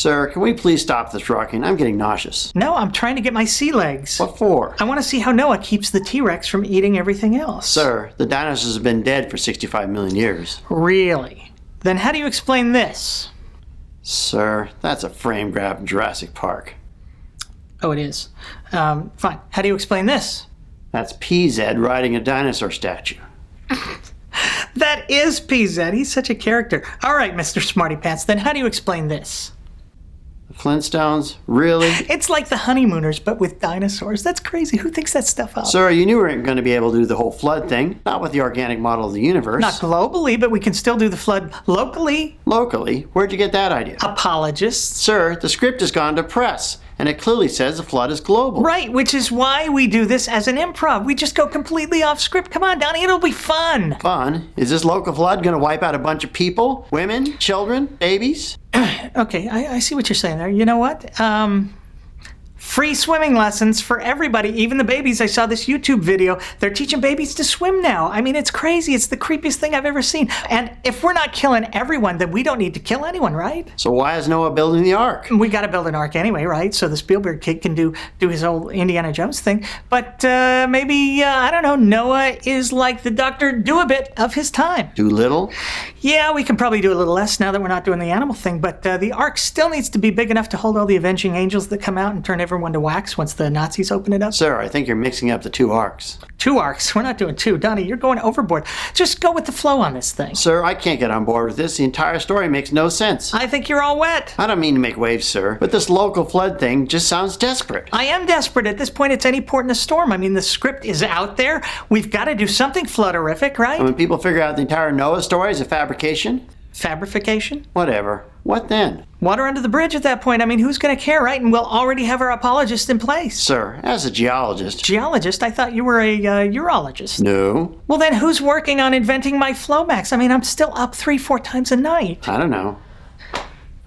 Sir, can we please stop this rocking? I'm getting nauseous. No, I'm trying to get my sea legs. What for? I want to see how Noah keeps the T-Rex from eating everything else. Sir, the dinosaurs have been dead for 65 million years. Really? Then how do you explain this? Sir, that's a frame grab in Jurassic Park. Oh, it is. Fine. How do you explain this? That's PZ riding a dinosaur statue. That is PZ. He's such a character. All right, Mr. Smarty Pants, then how do you explain this? The Flintstones? Really? It's like the Honeymooners, but with dinosaurs. That's crazy. Who thinks that stuff up? Sir, you knew we weren't going to be able to do the whole flood thing. Not with the organic model of the universe. Not globally, but we can still do the flood locally. Locally? Where'd you get that idea? Apologists. Sir, the script has gone to press, and it clearly says the flood is global. Right, which is why we do this as an improv. We just go completely off script. Come on, Donnie, it'll be fun. Fun? Is this local flood going to wipe out a bunch of people? Women? Children? Babies? Okay, I see what you're saying there. You know what? Free swimming lessons for everybody, even the babies. I saw this YouTube video. They're teaching babies to swim now. I mean, it's crazy. It's the creepiest thing I've ever seen. And if we're not killing everyone, then we don't need to kill anyone, right? So why is Noah building the ark? We got to build an ark anyway, right? So the Spielberg kid can do his old Indiana Jones thing. But maybe, I don't know, Noah is like the Dr. Do-a-bit of his time. Do little? Yeah, we can probably do a little less now that we're not doing the animal thing, but the ark still needs to be big enough to hold all the avenging angels that come out and turn everyone to wax once the Nazis open it up. Sir, I think you're mixing up the two arks. 2 arcs? We're not doing 2. Donnie, you're going overboard. Just go with the flow on this thing. Sir, I can't get on board with this. The entire story makes no sense. I think you're all wet. I don't mean to make waves, sir, but this local flood thing just sounds desperate. I am desperate. At this point, it's any port in a storm. I mean, the script is out there. We've got to do something flooderific, right? And when people figure out the entire Noah story is a fabrication? Fabrification? Whatever. What then? Water under the bridge at that point. I mean, who's going to care, right? And we'll already have our apologist in place. Sir, as a geologist... Geologist? I thought you were a urologist. No. Well, then who's working on inventing my Flomax? I mean, I'm still up 3-4 times a night. I don't know.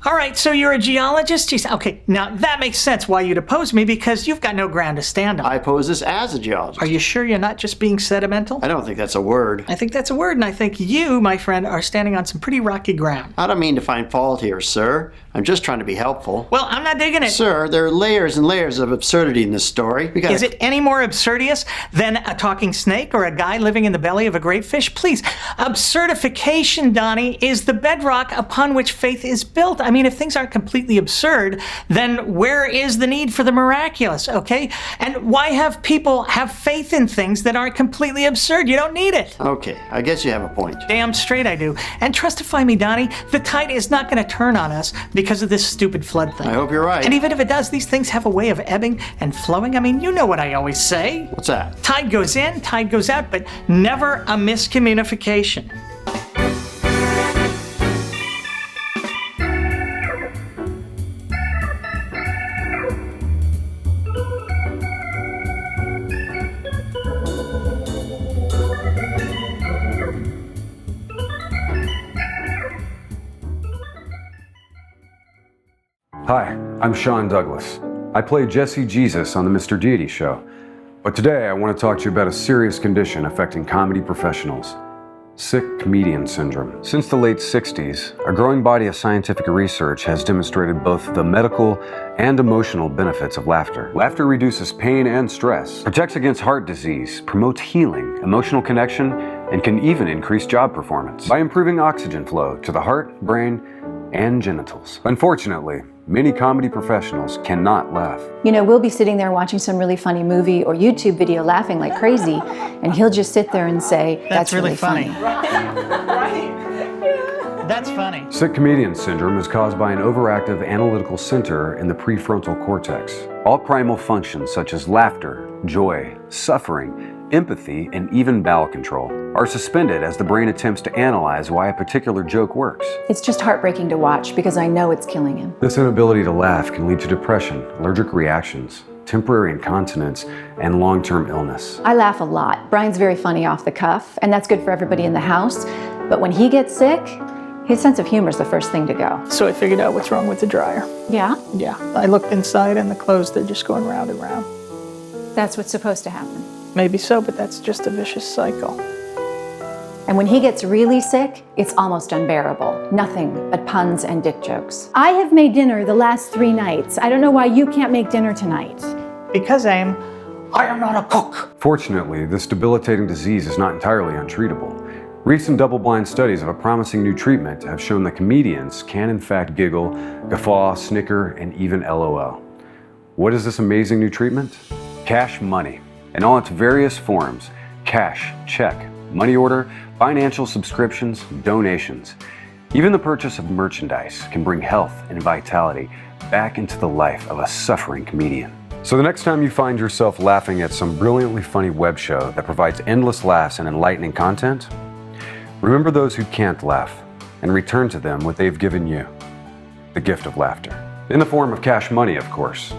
All right, so you're a geologist? Geez, okay, now that makes sense why you'd oppose me, because you've got no ground to stand on. I pose this as a geologist. Are you sure you're not just being sentimental? I don't think that's a word. I think that's a word, and I think you, my friend, are standing on some pretty rocky ground. I don't mean to find fault here, sir. I'm just trying to be helpful. Well, I'm not digging it. Sir, there are layers and layers of absurdity in this story. Is it any more absurdious than a talking snake or a guy living in the belly of a great fish? Please, absurdification, Donnie, is the bedrock upon which faith is built. I mean, if things aren't completely absurd, then where is the need for the miraculous, okay? And why have people have faith in things that aren't completely absurd? You don't need it. Okay, I guess you have a point. Damn straight I do. And trustify me, Donnie, the tide is not going to turn on us because of this stupid flood thing. I hope you're right. And even if it does, these things have a way of ebbing and flowing. I mean, you know what I always say. What's that? Tide goes in, tide goes out, but never a miscommunication. Hi, I'm Sean Douglas. I play Jesse Jesus on the Mr. Deity show. But today I want to talk to you about a serious condition affecting comedy professionals: sick comedian syndrome. Since the late 60s, a growing body of scientific research has demonstrated both the medical and emotional benefits of laughter. Laughter reduces pain and stress, protects against heart disease, promotes healing, emotional connection, and can even increase job performance by improving oxygen flow to the heart, brain, and genitals. Unfortunately, many comedy professionals cannot laugh. You know, we'll be sitting there watching some really funny movie or YouTube video laughing like crazy, and he'll just sit there and say, that's really funny. That's funny. Sick comedian syndrome is caused by an overactive analytical center in the prefrontal cortex. All primal functions such as laughter, joy, suffering, empathy, and even bowel control are suspended as the brain attempts to analyze why a particular joke works. It's just heartbreaking to watch because I know it's killing him. This inability to laugh can lead to depression, allergic reactions, temporary incontinence, and long-term illness. I laugh a lot. Brian's very funny off the cuff, and that's good for everybody in the house. But when he gets sick, his sense of humor is the first thing to go. So I figured out what's wrong with the dryer. Yeah? Yeah. I looked inside and the clothes, they're just going round and round. That's what's supposed to happen. Maybe so, but that's just a vicious cycle. And when he gets really sick, it's almost unbearable. Nothing but puns and dick jokes. I have made dinner the last 3 nights. I don't know why you can't make dinner tonight. Because I am not a cook. Fortunately, this debilitating disease is not entirely untreatable. Recent double-blind studies of a promising new treatment have shown that comedians can in fact giggle, guffaw, snicker, and even LOL. What is this amazing new treatment? Cash money. In all its various forms: cash, check, money order, financial subscriptions, donations. Even the purchase of merchandise can bring health and vitality back into the life of a suffering comedian. So the next time you find yourself laughing at some brilliantly funny web show that provides endless laughs and enlightening content, remember those who can't laugh and return to them what they've given you, the gift of laughter. In the form of cash money, of course.